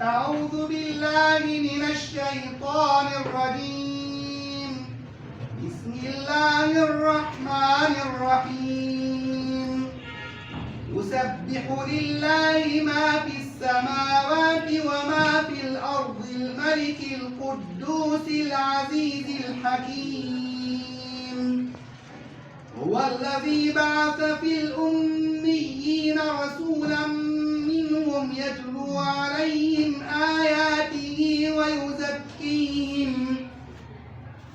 أعوذ بالله من الشيطان الرجيم. بسم الله الرحمن الرحيم. يسبح لله ما في السماوات وما في الأرض الملك القدوس العزيز الحكيم. هو الذي بعث في الأميين رسولا منهم يتلو عليهم آياته ويزكيهم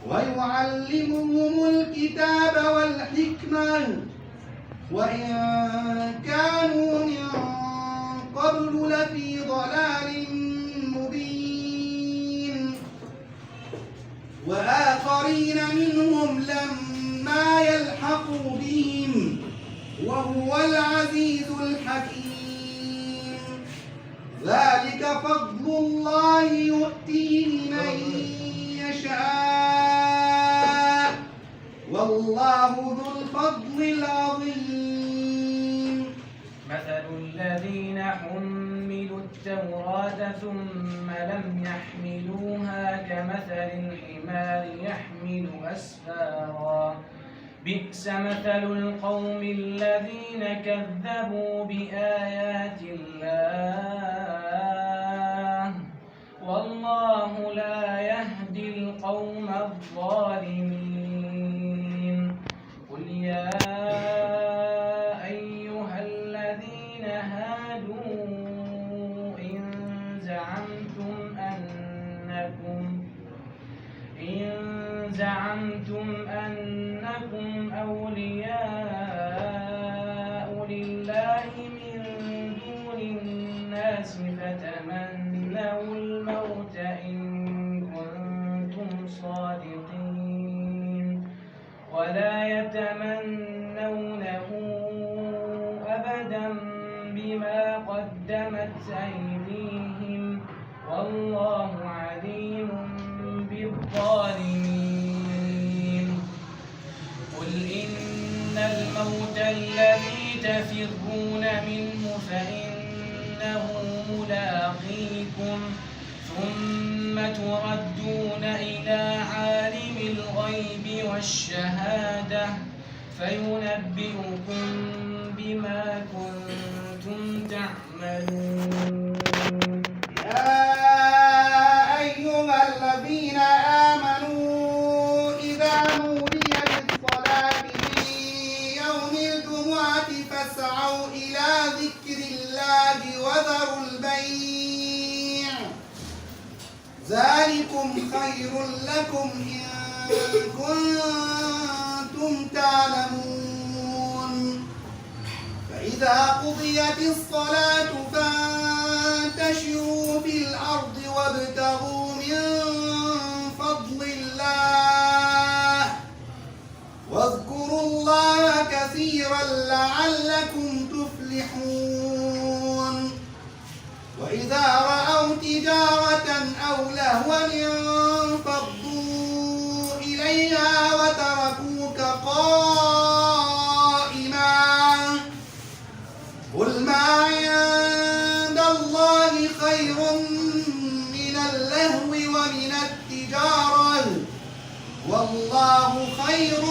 ويعلمهم الكتاب والحكمة وإن كانوا من قبل لفي ضلال مبين وآخرين منهم لما يلحقوا بهم وهو العزيز الحكيم. ذلك فضل الله يؤتيه من يشاء والله ذو الفضل العظيم. مثل الذين حملوا التوراة ثم لم يحملوها كمثل الحمار يحمل أسفارا بئس مثل القوم الذين كذبوا بآيات الله والله لا يهدي القوم الظالمين. قل يا أيها الذين هادوا إن زعمتم أنكم أولياء لله من دون الناس فتمنوا الموت إن كنتم صادقين ولا يتمنونه أبدا بما قدمت أيديهم والله عليم بالظالمين. قل إن الموت الذي تفرون منه فإنه ملاقيكم ثم تردون إلى عالم الغيب والشهادة فينبئكم بما كنتم تعملون. يا أيها الذين آمنوا إذا نودي للصلاة من يوم الجمعة فاسعوا إلى ذكر الله وذروا البيع ذلكم خير لكم إن كنتم تعلمون. فإذا قضيت الصلاة فانتشروا في الأرض وابتغوا من فضل الله واذكروا الله كثيرا لعلكم تفلحون. وإذا رأوا تجارة أو لهوا انفضوا إليها وتركوك قائما قل ما عند الله خير من اللهو ومن التجارة والله خير